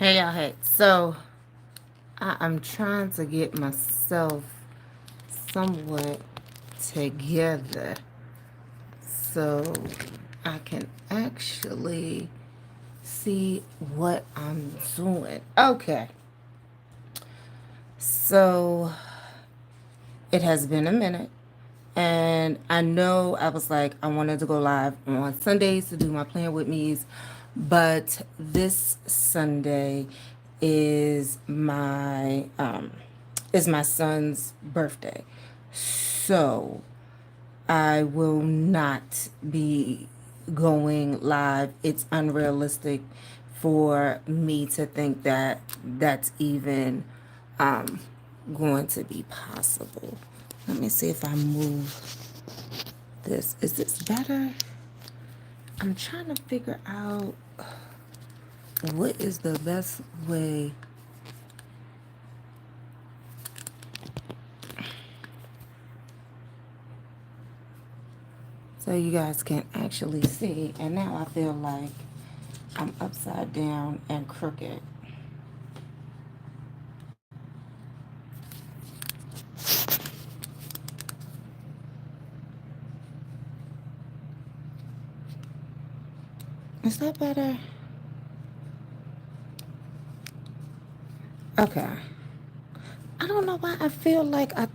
Hey y'all, hey. So I'm trying to get myself somewhat together so I can actually see what I'm doing. Okay. So it has been a minute. And I know I was like, I wanted to go live on Sundays to do my Plan With Me's, but this Sunday is my son's birthday. So I will not be going live. It's unrealistic for me to think that that's even going to be possible. Let me see if I move this. Is this better? I'm trying to figure out what is the best way. So you guys can actually see. And now I feel like I'm upside down and crooked. Is that better? Okay. I don't know why I feel like I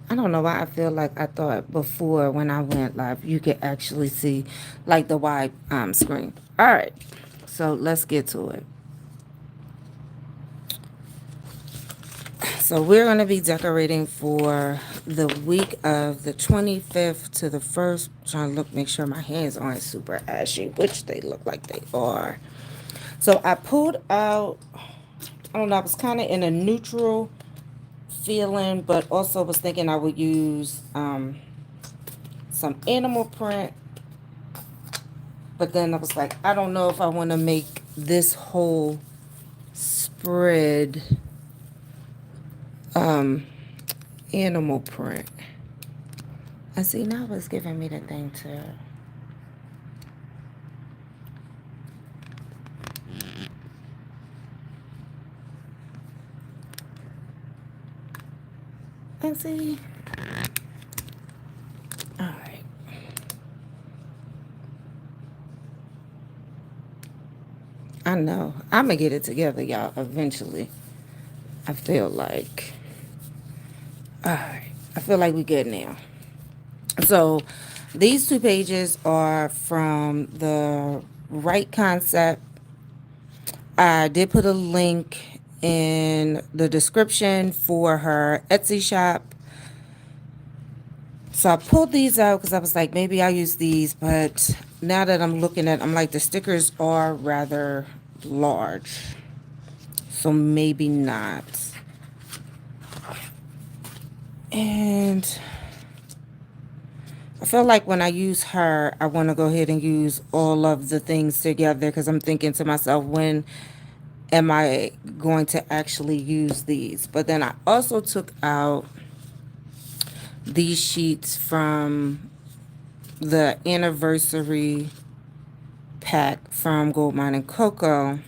don't know why I feel like I thought before when I went live you could actually see like the wide screen. All right. So let's get to it. So we're going to be decorating for the week of the 25th to the 1st. Trying to make sure my hands aren't super ashy, which they look like they are. So I pulled out, I don't know, I was kind of in a neutral feeling, but also was thinking I would use some animal print. But then I was like, I don't know if I want to make this whole spread animal print. And see, now it's giving me the thing to... And see... Alright. I know. I'm going to get it together, y'all, eventually. I feel like... Alright. I feel like we good now. So, these two pages are from the Wright Concept. I did put a link in the description for her Etsy shop. So I pulled these out because I was like, maybe I'll use these. But now that I'm looking at, I'm like, the stickers are rather large. So maybe not. And I feel like when I use her, I want to go ahead and use all of the things together because I'm thinking to myself, when am I going to actually use these? But then I also took out these sheets from the anniversary pack from Gold Mine and Cocoa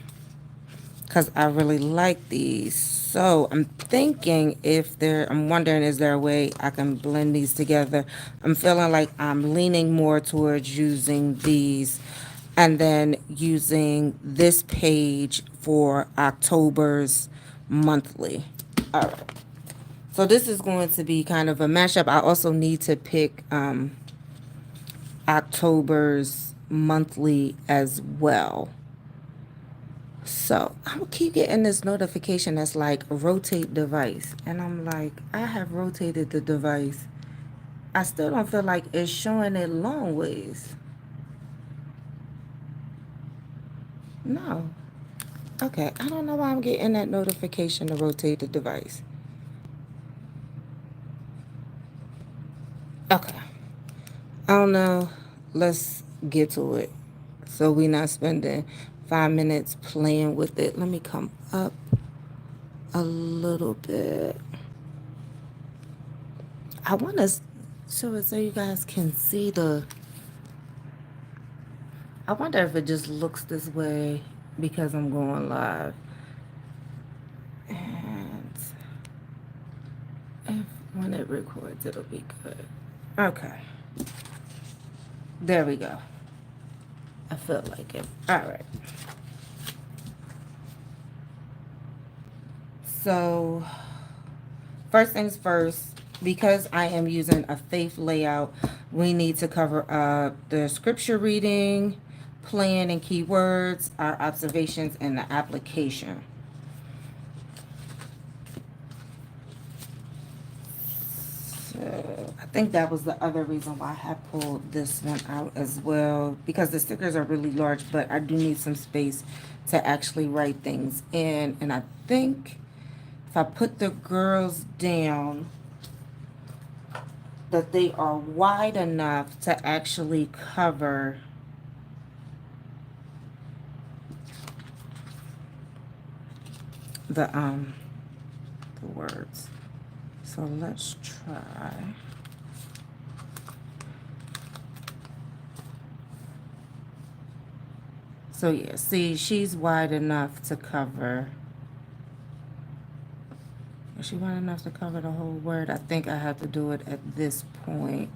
because I really like these. So I'm thinking I'm wondering, is there a way I can blend these together? I'm feeling like I'm leaning more towards using these and then using this page for October's monthly. All right. So this is going to be kind of a mashup. I also need to pick October's monthly as well. So I'm gonna keep getting this notification that's like rotate device. And I'm like, I have rotated the device. I still don't feel like it's showing it long ways. No. Okay, I don't know why I'm getting that notification to rotate the device. Okay. I don't know. Let's get to it. So we're not spending 5 minutes playing with it. Let me come up a little bit. I want to show it so you guys can see the I wonder if it just looks this way because I'm going live. And if when it records, it'll be good. Okay. There we go. I feel like it. All right. So, first things first, because I am using a faith layout, we need to cover up the scripture reading, plan and keywords, our observations, and the application. So I think that was the other reason why I pulled this one out as well, because the stickers are really large, but I do need some space to actually write things in. And I think if I put the girls down, that they are wide enough to actually cover the words. So let's try. So yeah, see, she's wide enough to cover. Is she wide enough to cover the whole word? I think I have to do it at this point,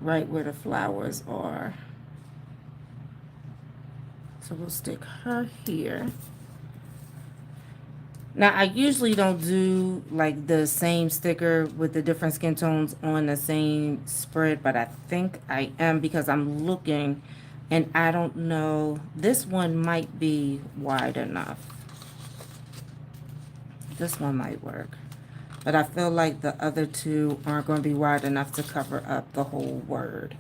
right where the flowers are. So we'll stick her here. Now, I usually don't do like the same sticker with the different skin tones on the same spread, but I think I am because I'm looking and I don't know. This one might be wide enough. This one might work. But I feel like the other two aren't going to be wide enough to cover up the whole word.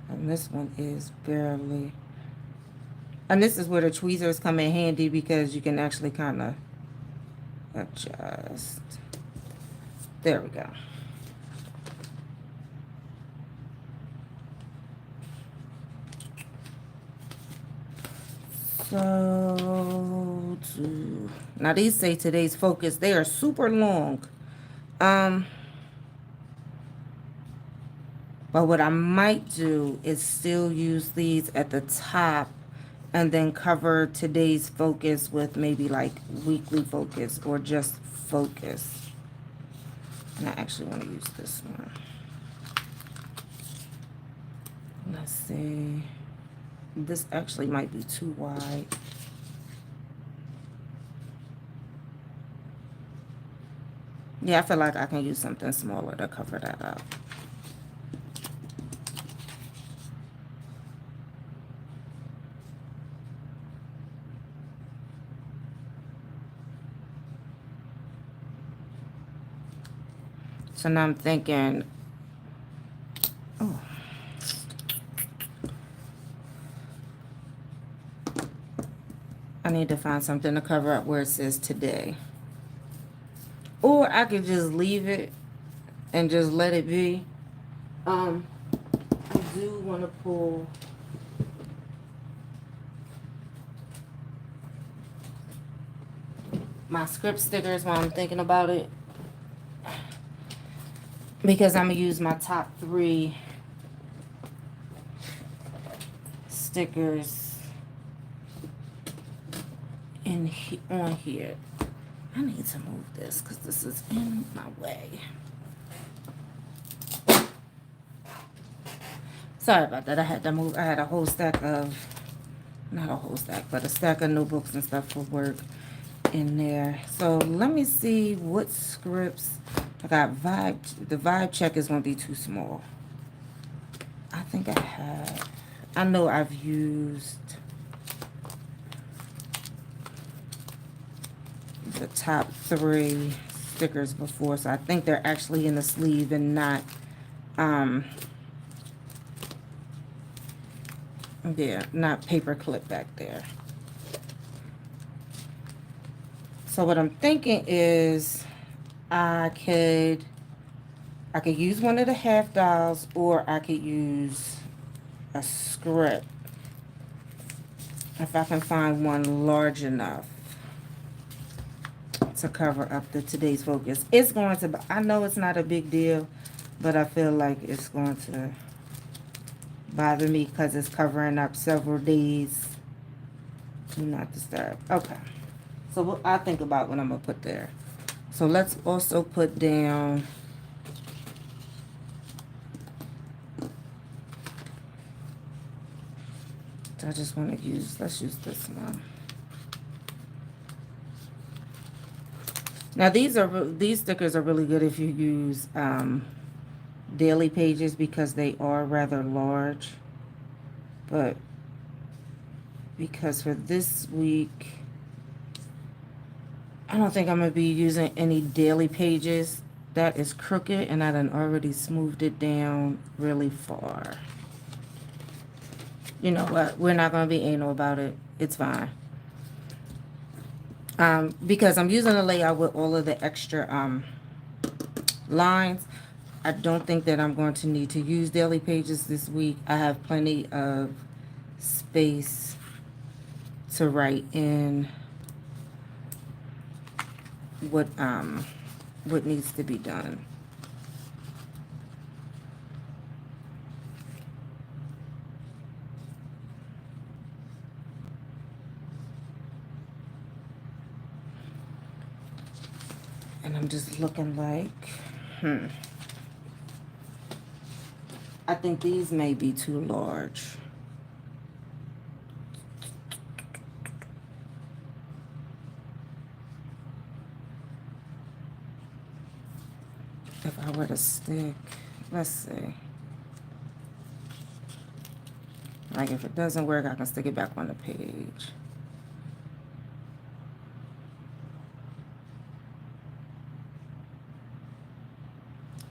And this one is barely. And this is where the tweezers come in handy because you can actually kind of adjust. There we go. So, now these say today's focus. They are super long. But what I might do is still use these at the top and then cover today's focus with maybe like weekly focus or just focus. And I actually want to use this one. Let's see. This actually might be too wide. Yeah, I feel like I can use something smaller to cover that up. So now I'm thinking, oh, I need to find something to cover up where it says today. Or I could just leave it and just let it be. I do want to pull my script stickers while I'm thinking about it, because I'm going to use my top 3 stickers on here. I need to move this because this is in my way. Sorry about that. I had to move. I had a whole stack of, not a whole stack, but a stack of notebooks and stuff for work in there. So let me see what scripts. I got vibe. The vibe check is going to be too small. I think I have. I know I've used the top 3 stickers before, so I think they're actually in the sleeve and not yeah, not paper clip back there. So what I'm thinking is I could use one of the half dials, or I could use a script if I can find one large enough to cover up the today's focus. It's going to, I know it's not a big deal, but I feel like it's going to bother me because it's covering up several days. Do not disturb. Okay. So what I think about what I'm going to put there. So let's also put down I just want to use, let's use this one. Now these stickers are really good if you use daily pages because they are rather large. But because for this week, I don't think I'm going to be using any daily pages. That is crooked and I done already smoothed it down really far. You know what? We're not going to be anal about it. It's fine. Because I'm using a layout with all of the extra lines. I don't think that I'm going to need to use daily pages this week. I have plenty of space to write in what needs to be done. And I'm just looking like, I think these may be too large. If I were to stick, let's see. Like if it doesn't work, I can stick it back on the page.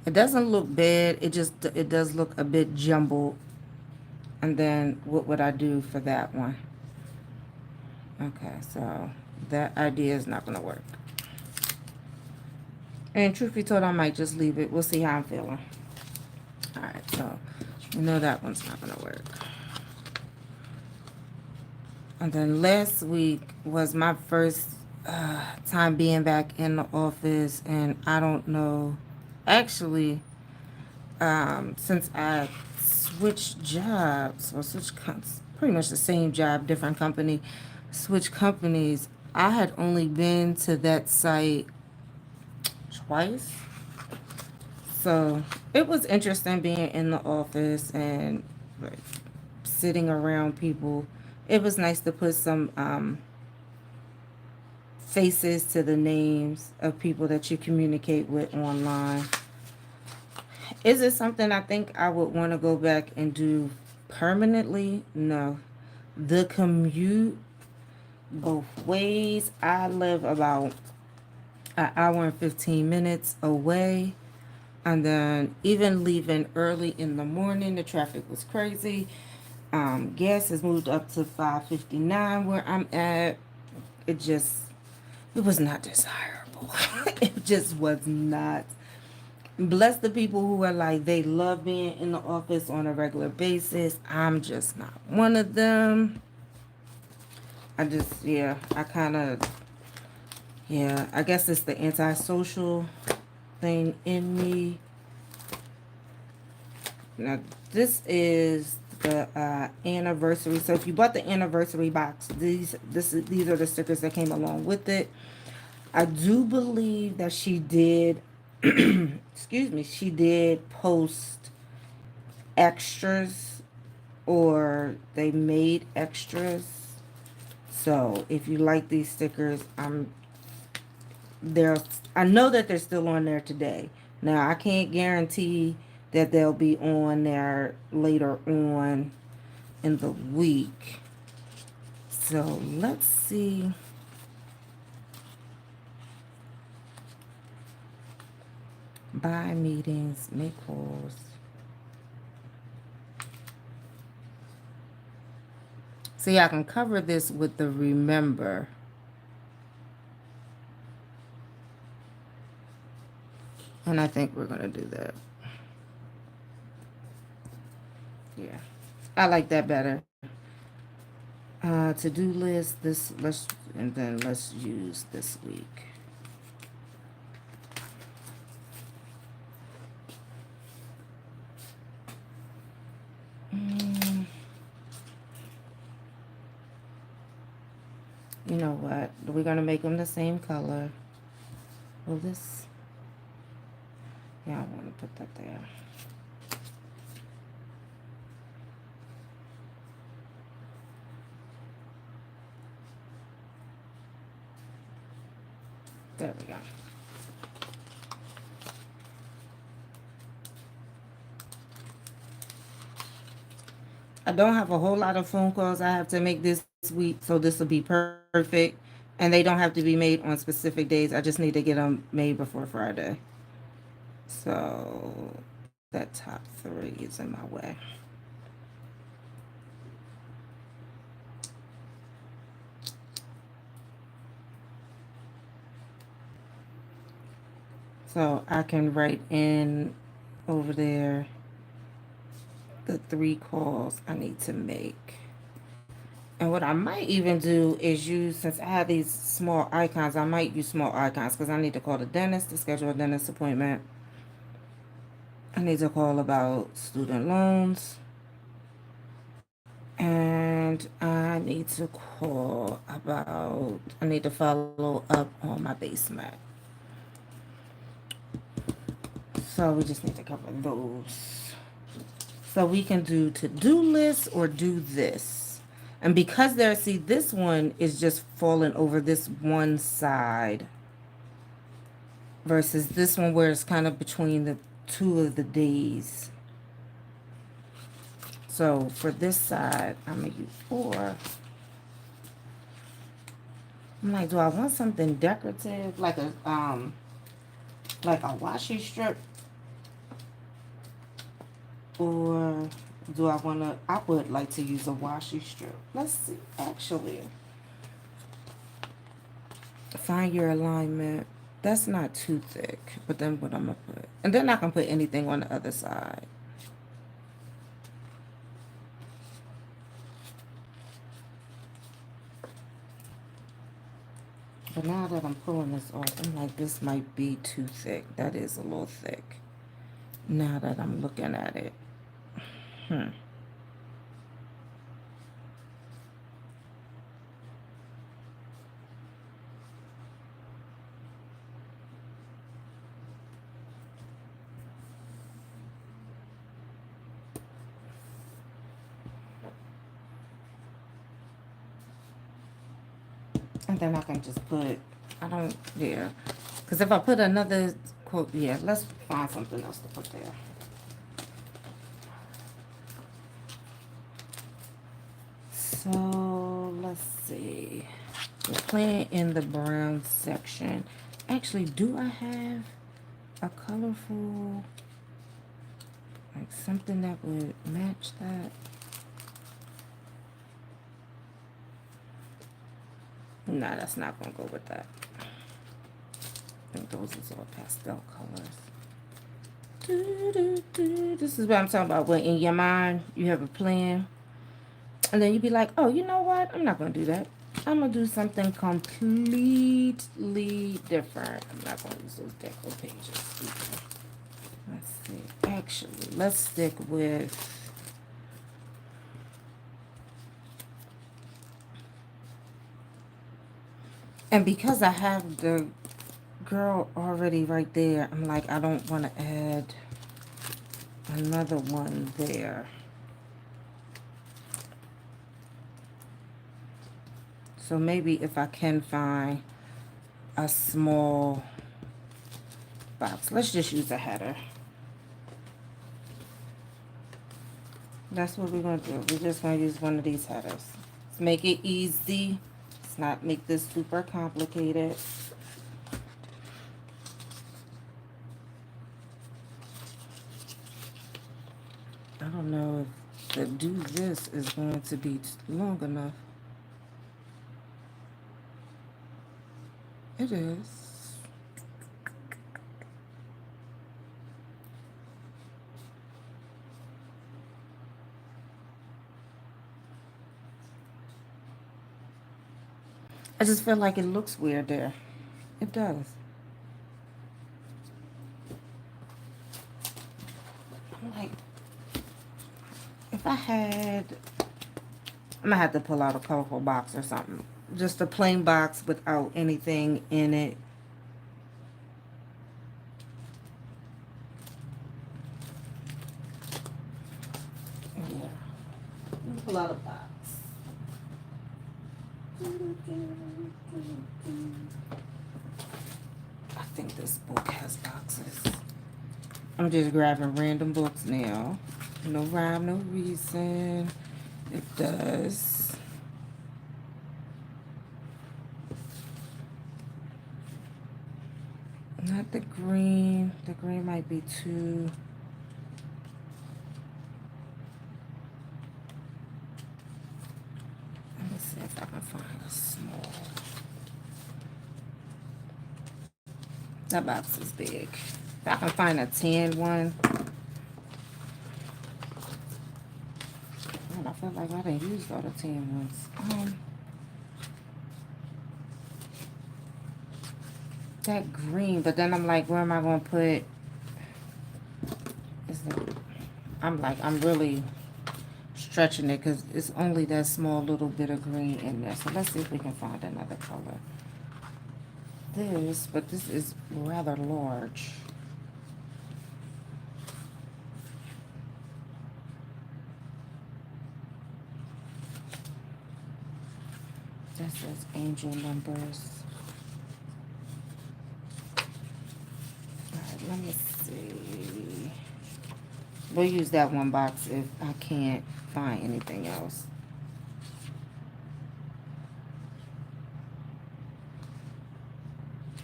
It doesn't look bad. It does look a bit jumbled. And then what would I do for that one? Okay, so that idea is not going to work. And truth be told, I might just leave it. We'll see how I'm feeling. All right, so you know that one's not going to work. And then last week was my first time being back in the office, and I don't know. Actually, since I switched jobs, or pretty much the same job, different company, switched companies, I had only been to that site twice. So it was interesting being in the office and like sitting around people. It was nice to put some faces to the names of people that you communicate with online. Is it something I think I would want to go back and do permanently? No. The commute both ways. I live about an hour and 15 minutes away. And then even leaving early in the morning, the traffic was crazy. Gas has moved up to $5.59 where I'm at. It was not desirable. It just was not. Bless the people who are like, they love being in the office on a regular basis. I'm just not one of them. I guess it's the antisocial thing in me. Now, this is the anniversary. So if you bought the anniversary box, these are the stickers that came along with it. I do believe that she did, excuse me, she did post extras, or they made extras. So if you like these stickers, I know that they're still on there today. Now I can't guarantee that they'll be on there later on in the week. So let's see. Buy meetings, make calls. See, I can cover this with the remember. And I think we're going to do that. Yeah. I like that better. To-do list, let's use this week. You know what? We're going to make them the same color. Will this... Yeah, I want to put that there. There we go. I don't have a whole lot of phone calls I have to make this week, so this will be perfect. And they don't have to be made on specific days. I just need to get them made before Friday. So that top 3 is in my way. So I can write in over there the 3 calls I need to make. And what I might even do is use, since I have these small icons, I might use small icons because I need to call the dentist to schedule a dentist appointment. I need to call about student loans. And I need to call about, I need to follow up on my basement. So we just need to cover those. So we can do to-do lists or do this. And because there, see, this one is just falling over this one side versus this one where it's kind of between the 2 of the days. So for this side, I'm going to use 4. I'm like, do I want something decorative, like a washi strip? Or do I want to, I would like to use a washi strip. Let's see, actually. Find your alignment. That's not too thick, but then what I'm going to put. And then I can put anything on the other side. But now that I'm pulling this off, I'm like, this might be too thick. That is a little thick. Now that I'm looking at it. And then I can just put, I don't, yeah. Because if I put another quote, yeah, let's find something else to put there. So, let's see. We're playing in the brown section. Actually, do I have a colorful, like something that would match that? Nah, that's not gonna go with that. I think those is all pastel colors. This is what I'm talking about. When in your mind you have a plan, and then you be like, oh, you know what? I'm not gonna do that. I'm gonna do something completely different. I'm not gonna use those deco pages either. Let's see. Actually, let's stick with. And because I have the girl already right there, I'm like, I don't want to add another one there. So maybe if I can find a small box. Let's just use a header. That's what we're going to do. We're just going to use one of these headers. Let's make it easy. Let's not make this super complicated. I don't know if the do this is going to be long enough. It is. I just feel like it looks weird there. It does. I'm like, if I had, I'm gonna have to pull out a colorful box or something. just a plain box without anything in it. Yeah. Pull out a box. I think this book has boxes. I'm just grabbing random books now. No rhyme, no reason. It does. Not the green. The green might be too. Let me see if I can find a small. That box is big. If I can find a tan one. Man, I feel like I didn't use all the tan ones. That green, but then I'm like, where am I gonna put? I'm really stretching it because it's only that small little bit of green in there. So let's see if we can find another color. But this is rather large. That says angel numbers. Alright, let me see. We'll use that one box if I can't find anything else.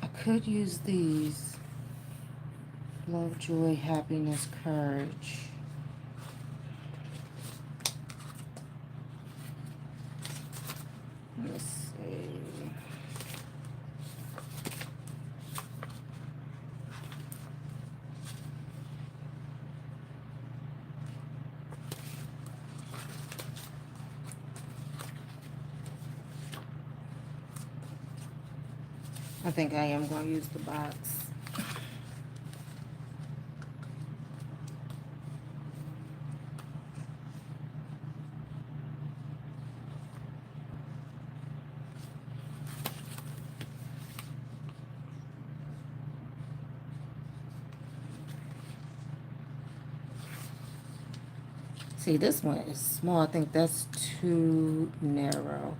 I could use these. Love, joy, happiness, courage. Let's see. I think I am going to use the box. See, this one is small. I think that's too narrow.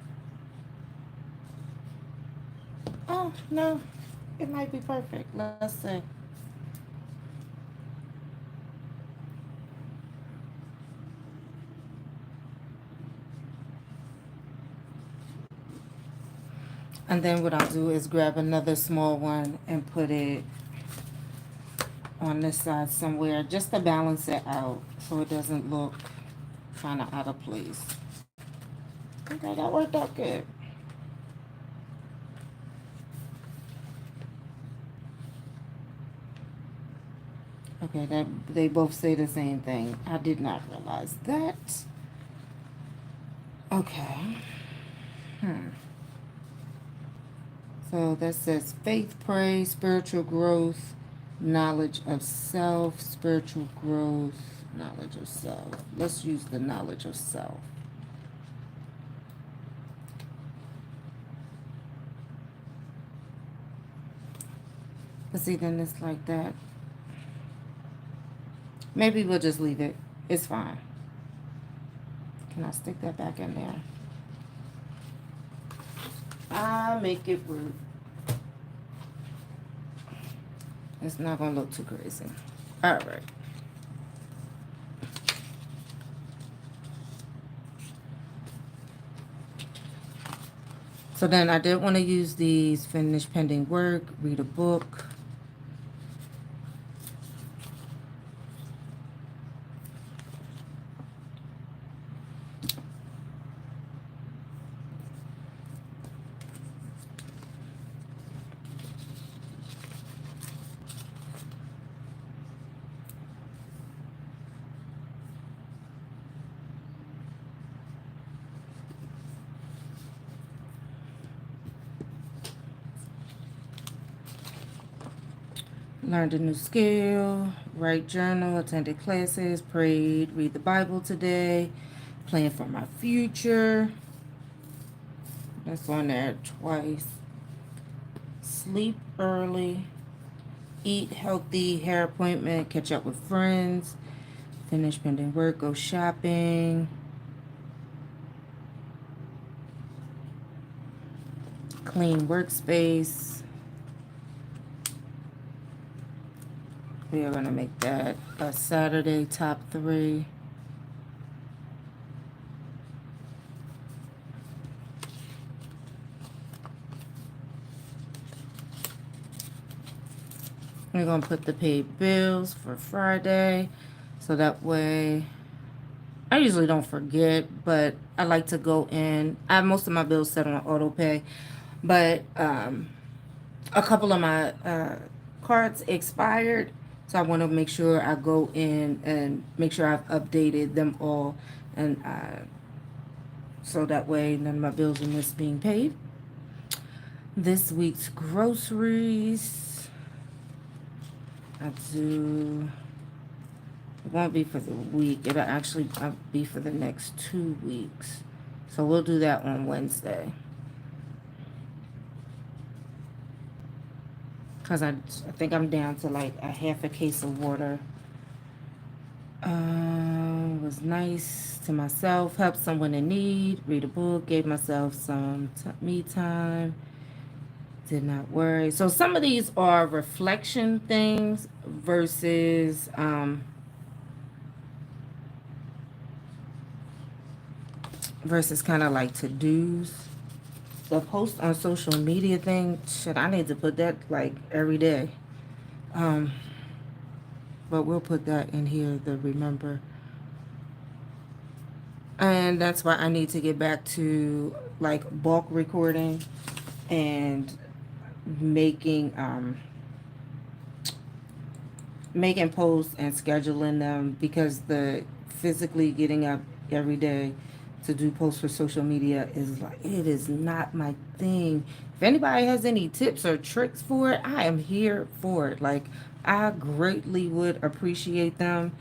Oh, no. It might be perfect. Let's see. And then what I'll do is grab another small one and put it on this side somewhere just to balance it out so it doesn't look kind of out of place. Okay, that worked out good. Okay, that they both say the same thing. I did not realize that. Okay. So that says faith, praise, spiritual growth, knowledge of self, spiritual growth, knowledge of self. Let's use the knowledge of self. But see, then it's like that. Maybe we'll just leave it. It's fine. Can I stick that back in there? I'll make it work. It's not going to look too crazy. All right. So then I did want to use these finish pending work, read a book. Learned a new skill, write journal, attended classes, prayed, read the Bible today, plan for my future. That's on there twice. Sleep early, eat healthy, hair appointment, catch up with friends, finish pending work, go shopping, clean workspace. We are going to make that a Saturday top 3. We're going to put the paid bills for Friday. So that way, I usually don't forget, but I like to go in. I have most of my bills set on auto pay. But a couple of my cards expired. So I want to make sure I go in and make sure I've updated them all. And so that way none of my bills are missed being paid. This week's groceries. It won't be for the week. It'll actually be for the next 2 weeks. So we'll do that on Wednesday. Because I think I'm down to like a half a case of water. Was nice to myself, helped someone in need, read a book, gave myself some me time, did not worry. So some of these are reflection things versus kind of like to-dos. The post on social media thing, shit, I need to put that like every day. But we'll put that in here, the remember. And that's why I need to get back to like bulk recording and making posts and scheduling them, because the physically getting up every day to do posts for social media is like, it is not my thing. If anybody has any tips or tricks for it, I am here for it. Like, I greatly would appreciate them,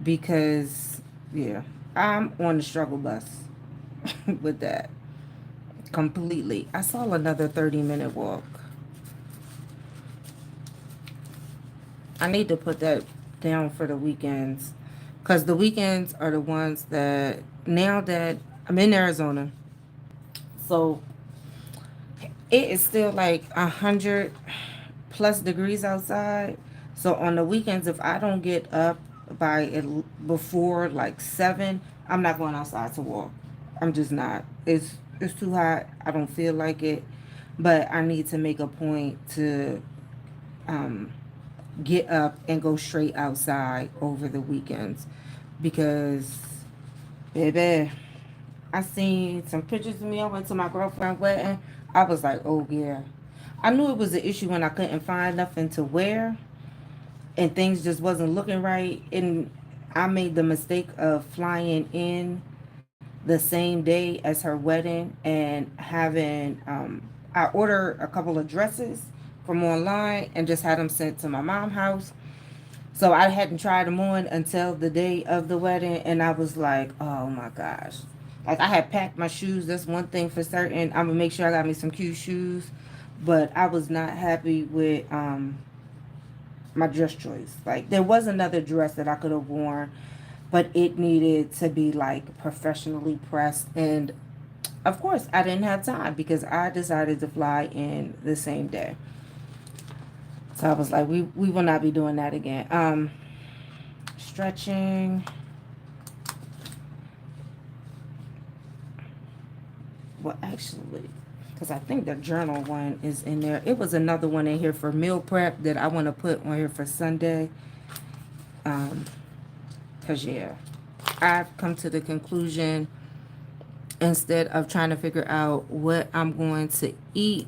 because yeah, I'm on the struggle bus with that completely. I saw another 30-minute walk. I need to put that down for the weekends, because the weekends are the ones that, now that I'm in Arizona, so it is still like 100 plus degrees outside. So on the weekends, if I don't get up before like 7, I'm not going outside to walk. I'm just not. It's too hot. I don't feel like it. But I need to make a point to get up and go straight outside over the weekends, because, baby, I seen some pictures of me. I went to my girlfriend's wedding. I was like, oh yeah. I knew it was an issue when I couldn't find nothing to wear and things just wasn't looking right. And I made the mistake of flying in the same day as her wedding and having, I ordered a couple of dresses from online and just had them sent to my mom's house. So I hadn't tried them on until the day of the wedding, and I was like, oh my gosh. Like, I had packed my shoes. That's one thing for certain. I'm gonna make sure I got me some cute shoes. But I was not happy with my dress choice. Like, there was another dress that I could have worn, but it needed to be like professionally pressed. And of course, I didn't have time because I decided to fly in the same day. So I was like, we will not be doing that again. Stretching. Well, actually, because I think the journal one is in there. It was another one in here for meal prep that I want to put on here for Sunday. Because, yeah, I've come to the conclusion, instead of trying to figure out what I'm going to eat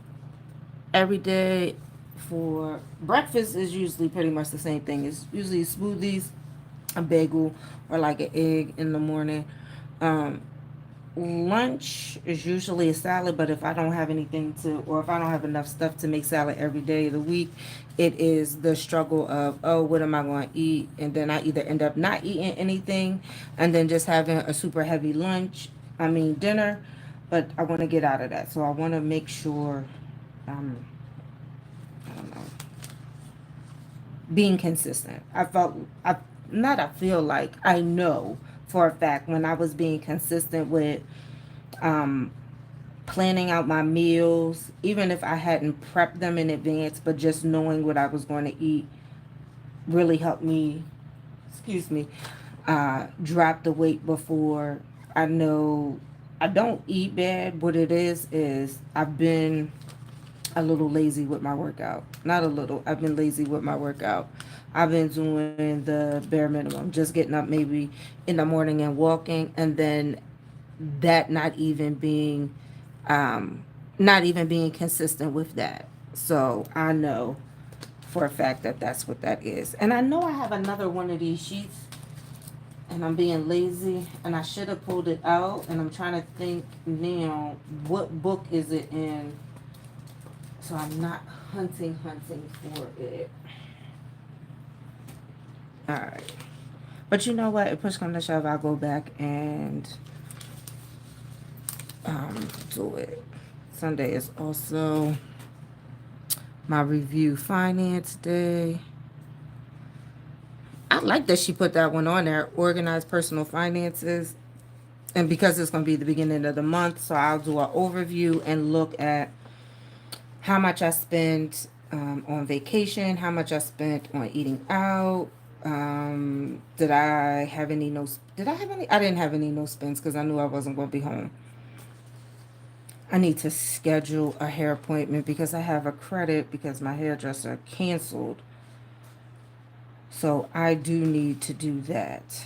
every day for breakfast, is usually pretty much the same thing. It's usually smoothies, a bagel, or like an egg in the morning. Lunch is usually a salad, but if I don't have anything to, or if I don't have enough stuff to make salad every day of the week, it is the struggle of, oh, what am I going to eat? And then I either end up not eating anything and then just having a super heavy dinner, but I want to get out of that. So I want to make sure, um, I don't know, being consistent. I feel like I know for a fact when I was being consistent with um, planning out my meals, even if I hadn't prepped them in advance, but just knowing what I was going to eat really helped me, excuse me, drop the weight before. I know I don't eat bad. What it is I've been a little lazy with my workout. Not a little, I've been lazy with my workout. I've been doing the bare minimum, just getting up maybe in the morning and walking, and then that um, not even being consistent with that. So I know for a fact that that's what that is. And I know I have another one of these sheets, and I'm being lazy, and I should have pulled it out, and I'm trying to think now, what book is it in? So I'm not hunting for it. All right. But you know what? If push comes to shove, I'll go back and do it. Sunday is also my review finance day. I like that she put that one on there, organized personal finances. And because it's going to be the beginning of the month, so I'll do an overview and look at how much I spent on vacation, how much I spent on eating out. Did I have any no? Did I have any? I didn't have any no spends because I knew I wasn't going to be home. I need to schedule a hair appointment because I have a credit because my hairdresser canceled. So I do need to do that.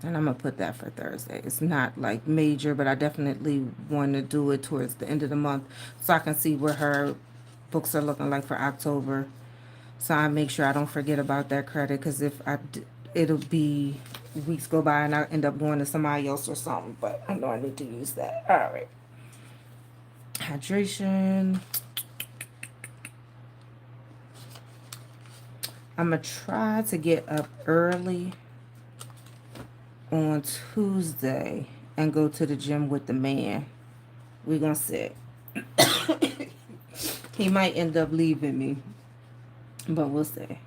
And I'm going to put that for Thursday. It's not like major, but I definitely want to do it towards the end of the month so I can see where her books are looking like for October. So I make sure I don't forget about that credit because it'll be weeks go by and I end up going to somebody else or something. But I know I need to use that. All right. Hydration. I'm going to try to get up early on Tuesday and go to the gym with the man. We're going to see. He might end up leaving me, but we'll see.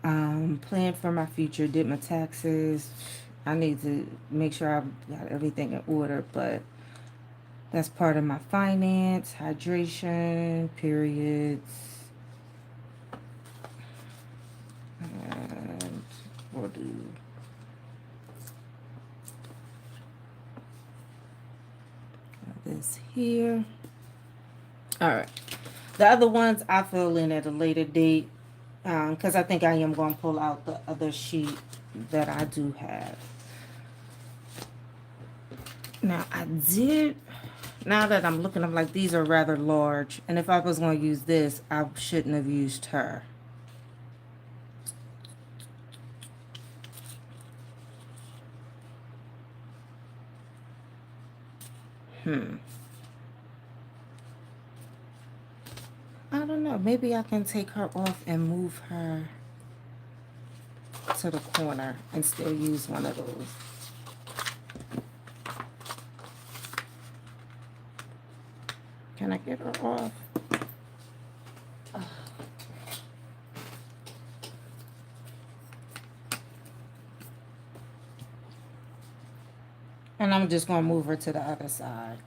Plan for my future, did my taxes. I need to make sure I've got everything in order, but that's part of my finance, hydration, periods. And we'll do this here. All right. The other ones I fill in at a later date because I think I am going to pull out the other sheet that I do have. Now, now that I'm looking, I'm like, these are rather large. And if I was going to use this, I shouldn't have used her. I don't know. Maybe I can take her off and move her to the corner and still use one of those. Can I get her off? And I'm just going to move her to the other side.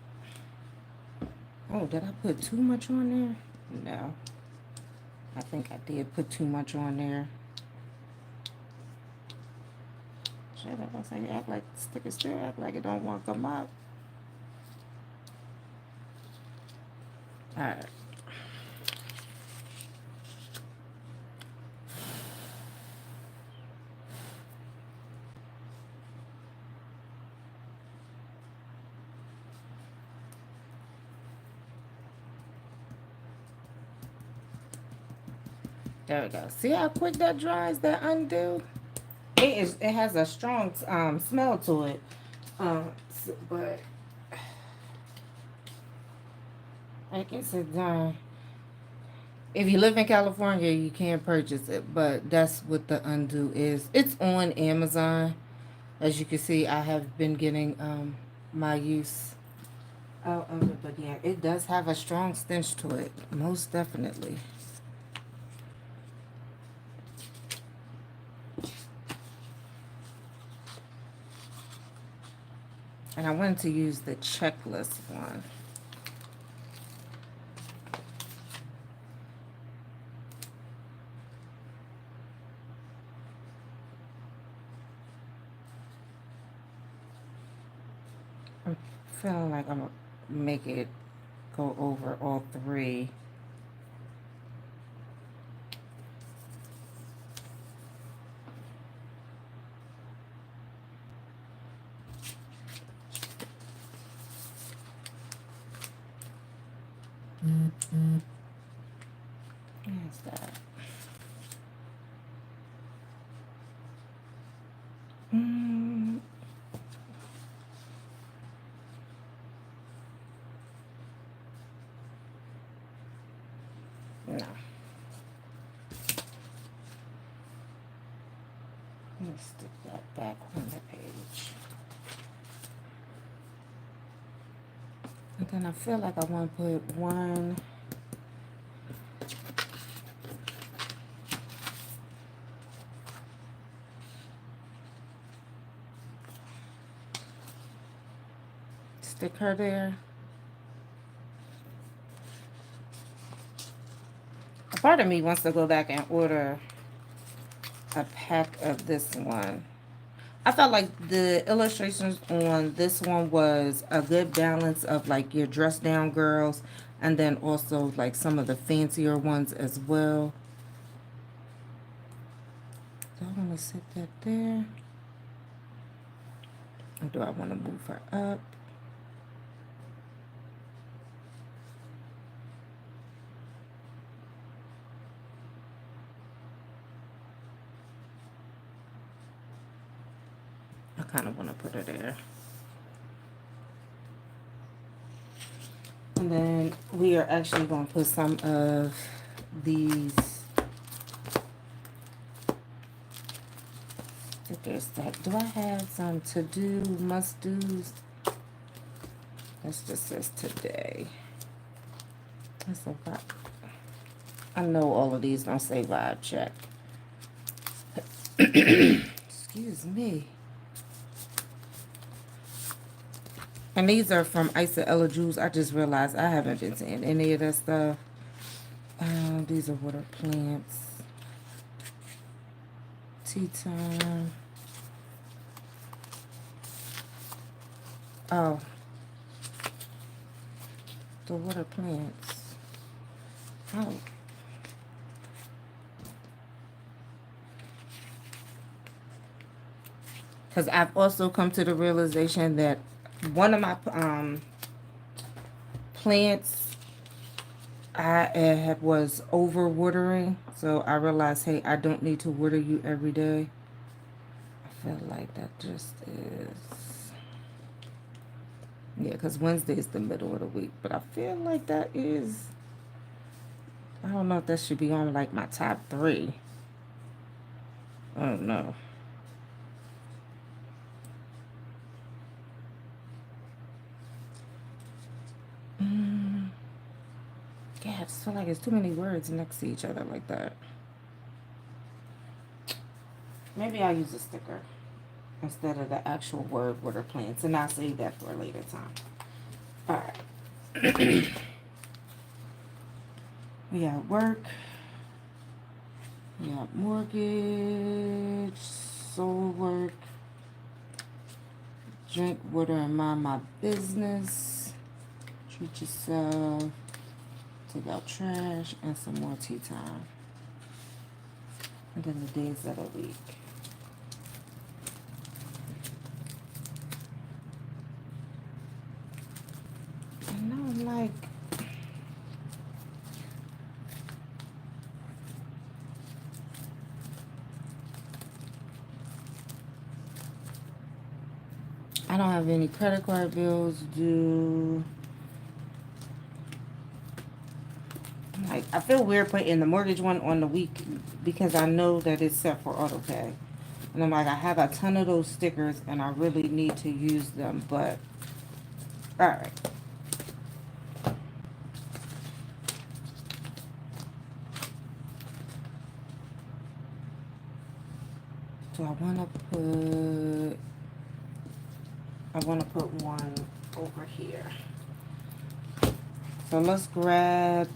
Oh, did I put too much on there? No. I think I did put too much on there. Shut up. I was like, act like stickers still act like it don't want to come out. Alright. There we go. See how quick that dries, that undo? It has a strong smell to it. But I guess it's if you live in California, you can't purchase it, but that's what the undo is. It's on Amazon. As you can see, I have been getting my use out of it, but yeah, it does have a strong stench to it, most definitely. And I wanted to use the checklist one. I'm feeling like I'm gonna make it go over all three. Where's that? Mm, no. Let me stick that back on the page. And then I feel like I want to put one sticker there. A part of me wants to go back and order a pack of this one. I felt like the illustrations on this one was a good balance of like your dress down girls and then also like some of the fancier ones as well. So I want to set that there. Or do I want to move her up? I kind of want to put her there. And then we are actually going to put some of these stickers that, do I have some to do, must do's? This just says today. That's a vibe. I know all of these don't say vibe check. Excuse me. And these are from Isa Ella Jules. I just realized I haven't been seeing any of that stuff. These are water plants. Tea time. Oh. The water plants. Oh. Because I've also come to the realization that one of my plants I was over watering, so I realized, hey, I don't need to water you every day. I feel like that just is, yeah, because Wednesday is the middle of the week, but I feel like that is, I don't know if that should be on like my top 3. I don't know. Yeah, I just feel like it's too many words next to each other like that. Maybe I'll use a sticker instead of the actual word water plants, and I'll save that for a later time. All right. We got work. We got mortgage, soul work, drink water and mind my business, treat yourself, take out trash, and some more tea time. And then the days of the week. And now I'm like, I don't have any credit card bills due. Like, I feel weird putting the mortgage one on the week because I know that it's set for auto pay. And I'm like, I have a ton of those stickers and I really need to use them, but all right. So I want to put one over here. So let's grab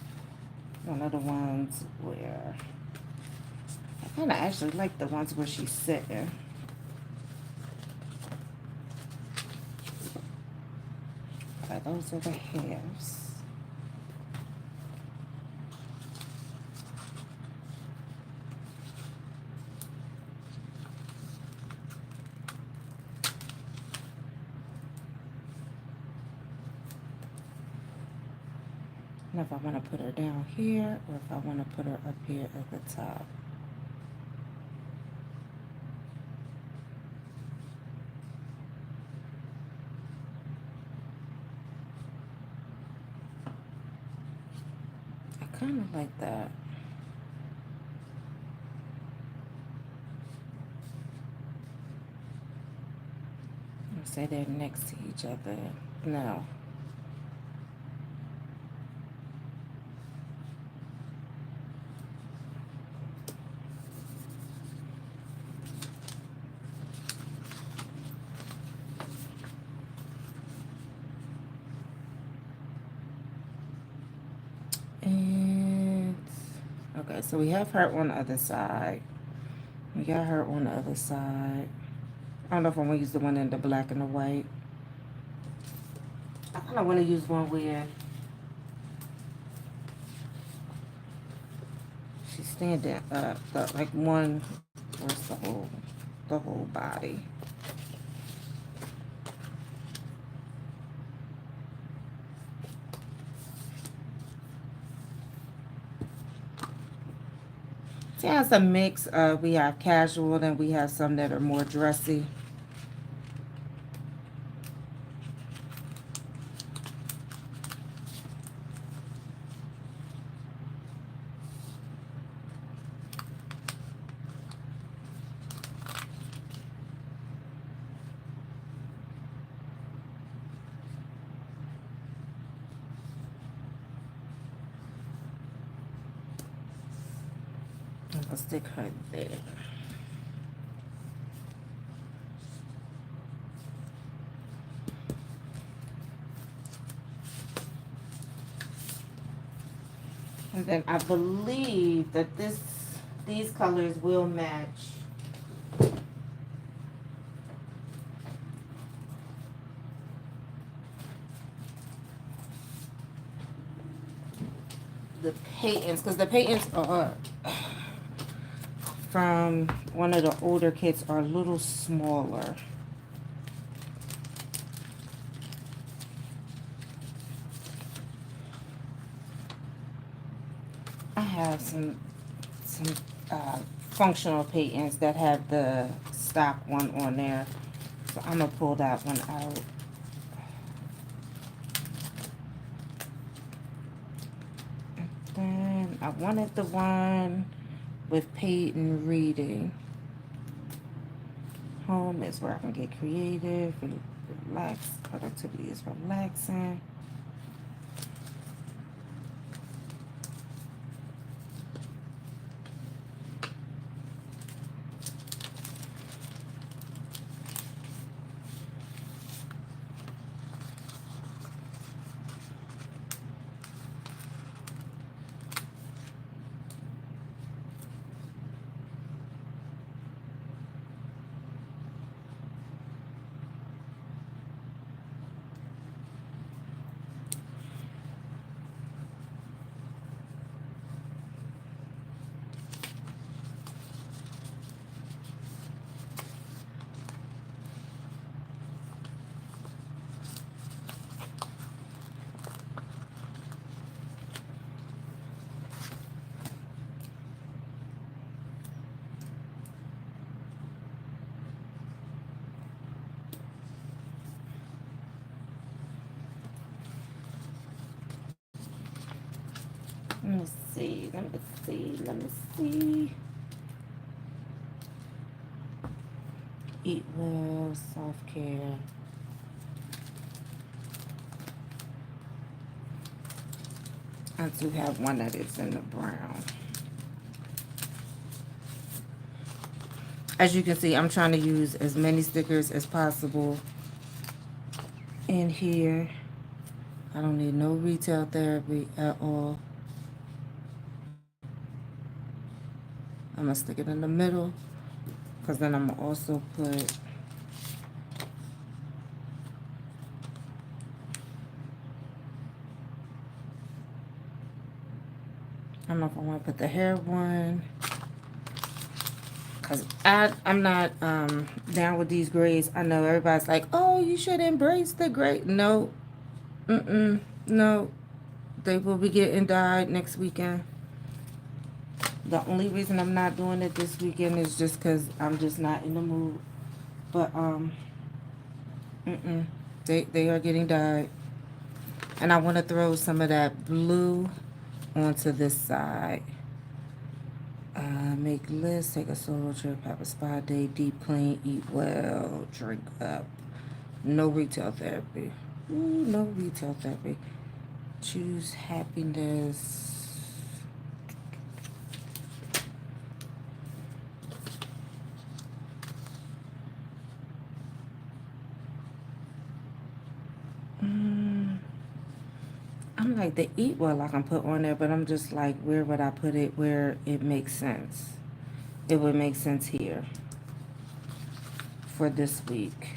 one of the ones where I kind of actually like the ones where she's sitting. Okay, those are the halves. And if I want to put her down here or if I want to put her up here at the top. I kind of like that. I'll say they're next to each other. No. And okay, so we have her on the other side. We got her on the other side. I don't know if I'm gonna use the one in the black and the white. I kind of want to use one where she's standing up, like one where's the whole body. Yeah, it's a mix. We have casual and we have some that are more dressy. I'll stick her there. And then I believe that these colors will match the patents, because the patents are from one of the older kits are a little smaller. I have some functional patents that have the stock one on there, so I'm gonna pull that one out. And then I wanted the one with patent reading. Home is where I can get creative, relax. Productivity is relaxing. Let me see, let me see, let me see. Eat well, self-care. I do have one that is in the brown. As you can see, I'm trying to use as many stickers as possible in here. I don't need no retail therapy at all. I'm gonna stick it in the middle, because then I'm gonna also put I don't know if I want to put the hair one, because I'm not down with these grays. I know everybody's like, oh, you should embrace the gray. No, no, they will be getting dyed next weekend. The only reason I'm not doing it this weekend is just because I'm just not in the mood. But they are getting dyed, and I want to throw some of that blue onto this side. Make lists, take a solo trip, have a spa day, deep clean, eat well, drink up. No retail therapy. Ooh, no retail therapy. Choose happiness. I'm like, the eat well I can put on there, but I'm just like, where would I put it where it makes sense? It would make sense here for this week.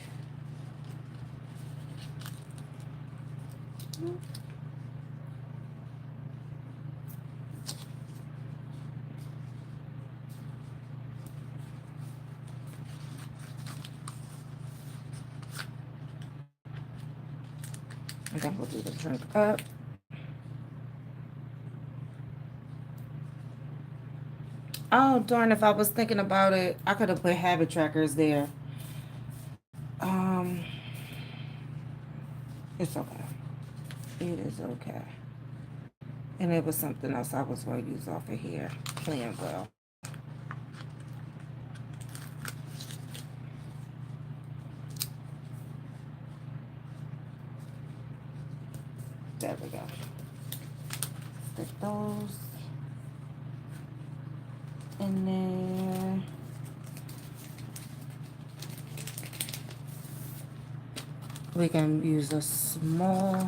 And then we'll do the drink up. Oh, darn, if I was thinking about it, I could have put habit trackers there. Um, it's okay. It is okay. And it was something else I was going to use off of here. Playing well. There we go. Stick those in there. We can use a small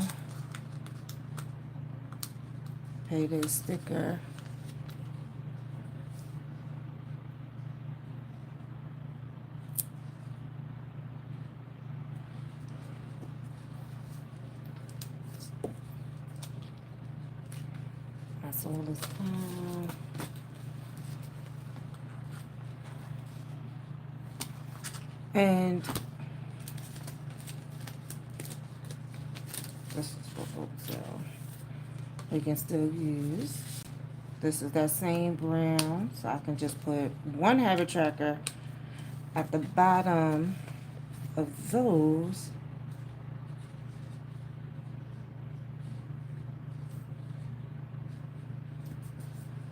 payday sticker. That's all this time. And this is for wholesale. We can still use, this is that same brown, so I can just put one habit tracker at the bottom of those.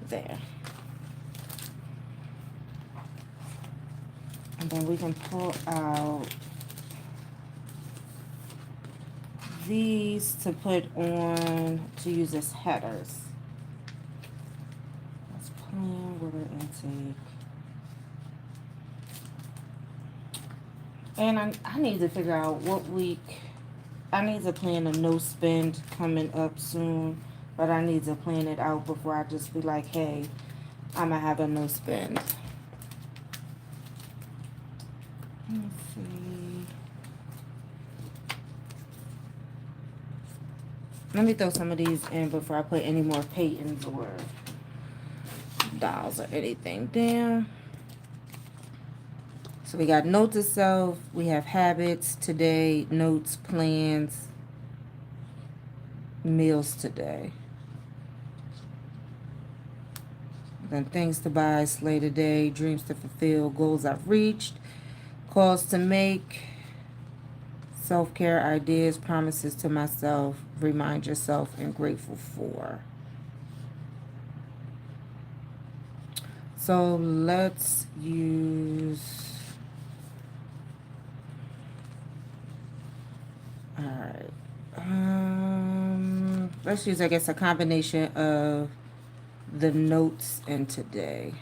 There. And then we can pull out these to put on, to use as headers. Let's plan water intake. And I need to figure out what week. I need to plan a no spend coming up soon, but I need to plan it out before I just be like, hey, I'm gonna have a no spend. Let's see. Let me throw some of these in before I put any more Peytons or dolls or anything down. So we got note to self, we have habits today, notes, plans, meals today. Then things to buy, slay today, dreams to fulfill, goals I've reached, calls to make, self-care ideas, promises to myself, remind yourself, and grateful for. So let's use right. Let's use, I guess, a combination of the notes and today.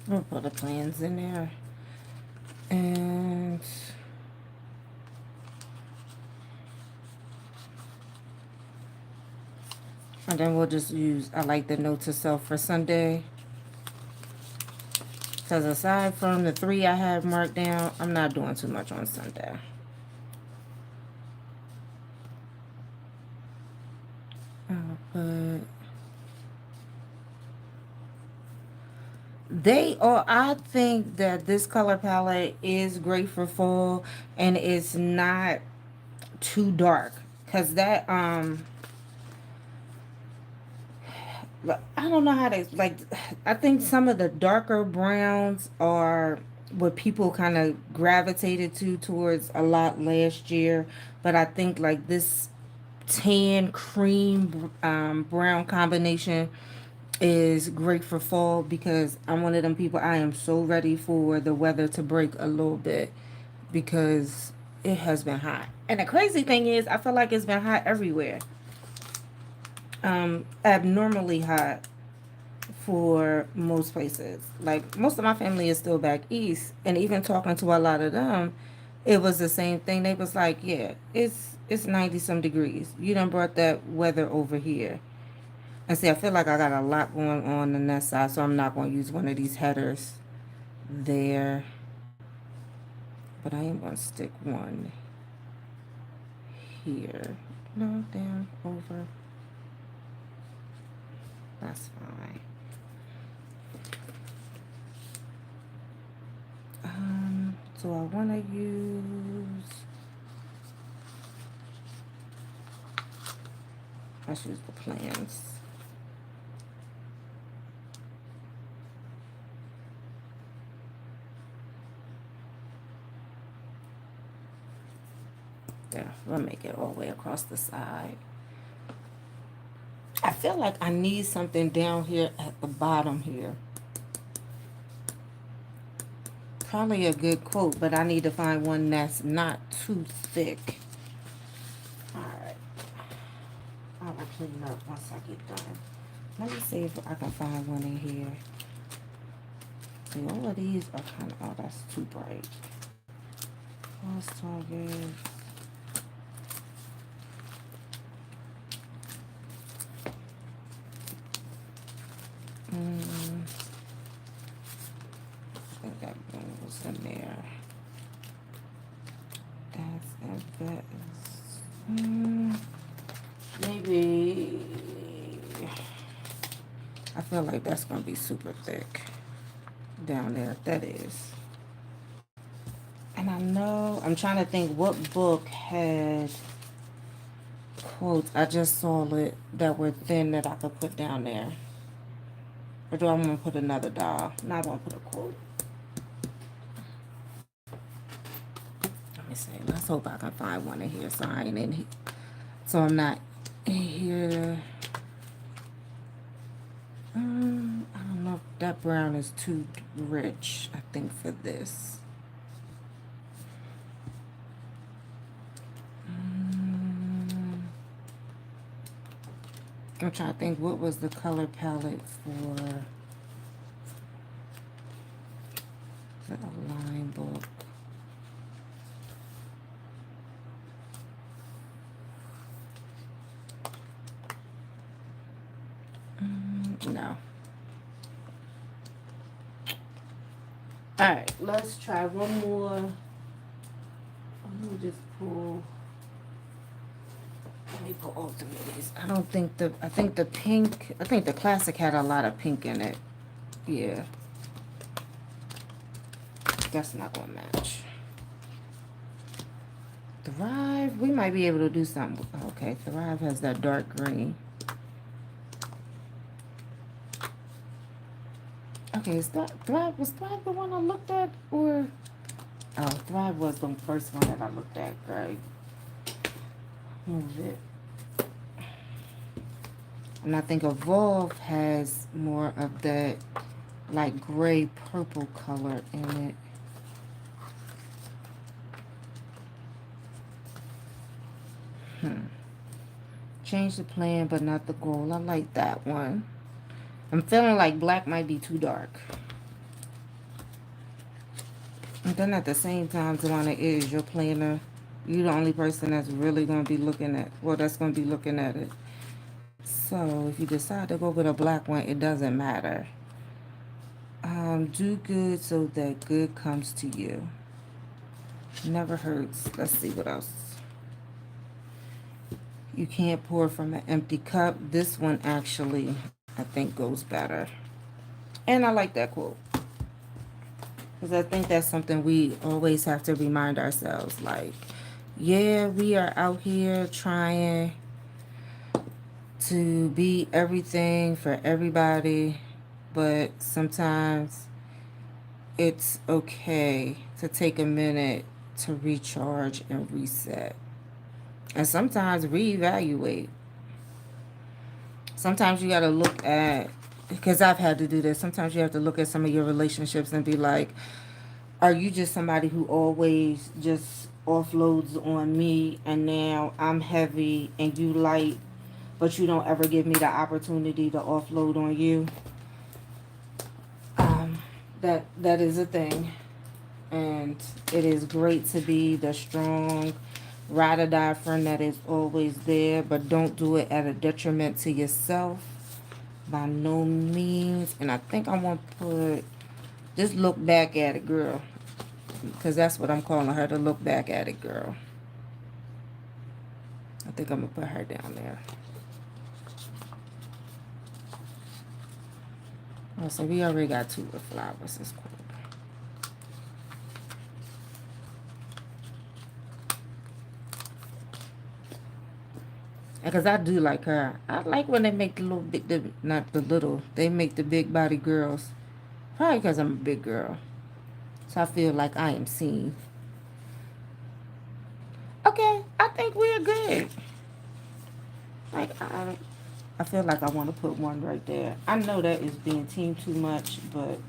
I'll put the plans in there. And then we'll just use, I like the note to self for Sunday. Because aside from the 3 I have marked down, I'm not doing too much on Sunday. But I think that this color palette is great for fall, and it's not too dark. Because that, I don't know how to, like, I think some of the darker browns are what people kind of gravitated towards a lot last year. But I think, like, this tan cream brown combination is great for fall, because I'm one of them people, I am so ready for the weather to break a little bit, because it has been hot. And the crazy thing is, I feel like it's been hot everywhere. Abnormally hot for most places. Like, most of my family is still back east, and even talking to a lot of them, it was the same thing. They was like, yeah, it's 90 some degrees. You done brought that weather over here. And see, I feel like I got a lot going on that side, so I'm not going to use one of these headers there. But I am going to stick one here. No, down, over. That's fine. So I want to use, let's use the plans. There, we'll make it all the way across the side. I feel like I need something down here at the bottom here. Probably a good quote, but I need to find one that's not too thick. Alright. I will clean up once I get done. Let me see if I can find one in here. See, all of these are kind of, oh, that's too bright. Lost target. I think that one was in there. Maybe. I feel like that's gonna be super thick down there. That is. And I know, I'm trying to think what book had quotes. I just saw it that were thin that I could put down there. Or do I want to put another doll? No, I want to put a quote. Let me see. Let's hope I can find one in here, so I ain't in here. So I'm not in here. I don't know if that brown is too rich, I think, for this. I'm trying to think what was the color palette for the Align book. No. Alright, let's try one more. Let me just pull. Let me pull all three of these. I think the pink, I think the classic had a lot of pink in it. Yeah. That's not gonna match. Thrive, we might be able to do something. Okay, Thrive has that dark green. Okay, is that Thrive? Was Thrive the one I looked at? Or oh, Thrive was the first one that I looked at, right? Move it. And I think Evolve has more of that like gray purple color in it. Change the plan, but not the goal. I like that one. I'm feeling like black might be too dark. And then at the same time, Tawana, is your planner. You're the only person that's really going to be looking at, well, that's going to be looking at it. So if you decide to go with a black one, it doesn't matter. Do good so that good comes to you. Never hurts. Let's see what else. You can't pour from an empty cup. This one actually, I think, goes better. And I like that quote. Because I think that's something we always have to remind ourselves. Like, yeah, we are out here trying to be everything for everybody. But sometimes it's okay to take a minute to recharge and reset. And sometimes reevaluate. Sometimes you got to look at, because I've had to do this, sometimes you have to look at some of your relationships and be like, are you just somebody who always just offloads on me and now I'm heavy and you light, but you don't ever give me the opportunity to offload on you? That is a thing. And it is great to be the strong ride or die friend that is always there, but don't do it at a detriment to yourself by no means. And I think I want to put, just look back at it, girl, because that's what I'm calling her, to look back at it, girl. I think I'm gonna put her down there. Oh, so we already got two with flowers. It's cool. Because I do like her. I like when they make the little big, not the little, they make the big body girls. Probably because I'm a big girl. So I feel like I am seen. Okay, I think we're good. Like, I feel like I want to put one right there. I know that is being teamed too much, but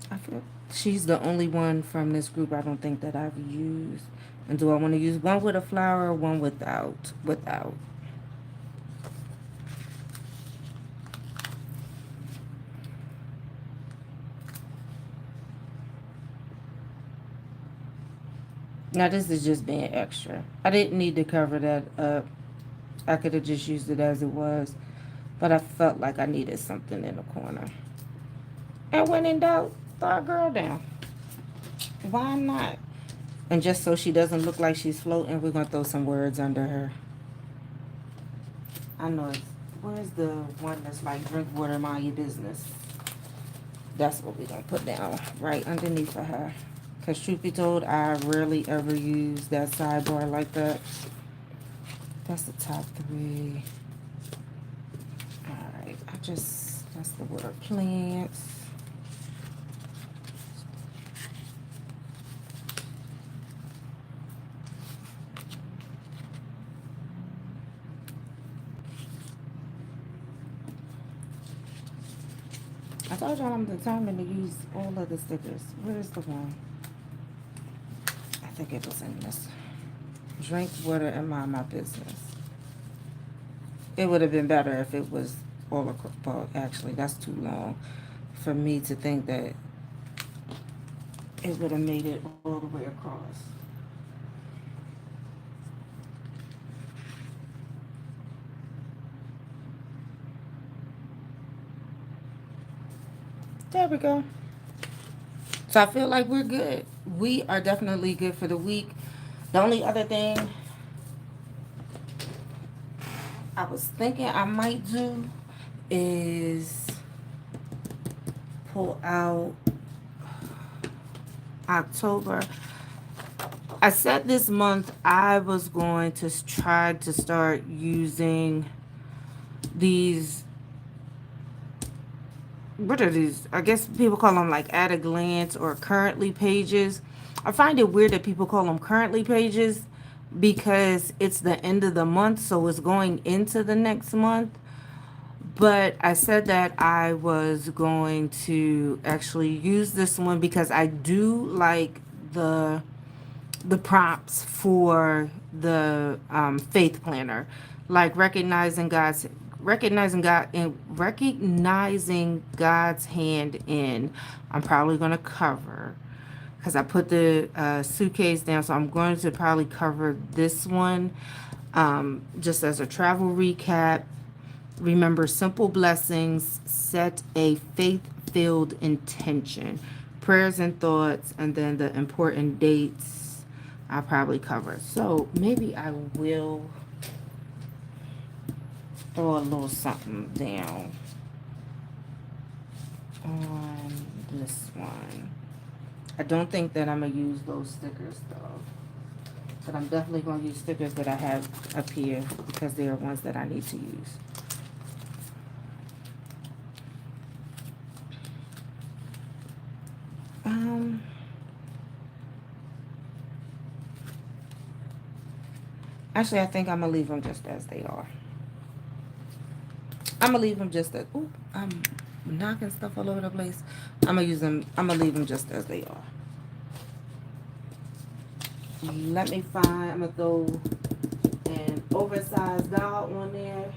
I feel she's the only one from this group I don't think that I've used. And do I want to use one with a flower or one without? Without. Now this is just being extra. I didn't need to cover that up. I could have just used it as it was. But I felt like I needed something in the corner. And when in doubt, throw a girl down. Why not? And just so she doesn't look like she's floating, we're going to throw some words under her. I know it's, where's the one that's like, drink water, mind your business? That's what we're going to put down right underneath of her. Because truth be told, I rarely ever use that sidebar like that. That's the top three. Alright, that's the word plants. I told y'all I'm determined to use all of the stickers. Where's the one? I think it was in this. Drink water and mind my business. It would have been better if it was all across. Well, actually, that's too long for me to think that it would have made it all the way across. There we go. So I feel like we're good. We are definitely good for the week. The only other thing I was thinking I might do is pull out October. I said this month I was going to try to start using these. What are these? I guess people call them like at a glance or currently pages. I find it weird that people call them currently pages because it's the end of the month, so it's going into the next month. But I said that I was going to actually use this one because I do like the prompts for the faith planner, like recognizing God's hand in. I'm probably going to cover because I put the suitcase down, so I'm going to probably cover this one just as a travel recap. Remember simple blessings, set a faith-filled intention, prayers and thoughts, and then the important dates I'll probably cover. So maybe I will throw a little something down on this one. I don't think that I'm going to use those stickers though. But I'm definitely going to use stickers that I have up here because they are ones that I need to use. Actually, I think I'm going to leave them just as they are. I'm going to leave them just as... Ooh, I'm knocking stuff all over the place. I'm going to leave them just as they are. Let me find... I'm going to throw an oversized dog on there.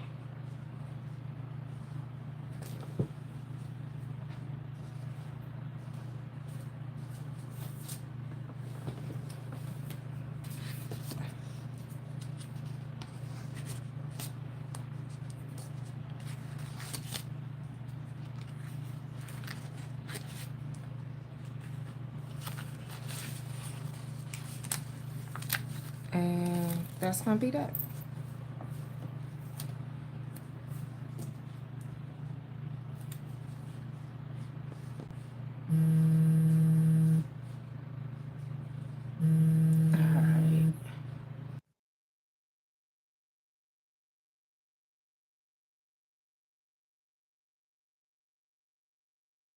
And that's going to be that.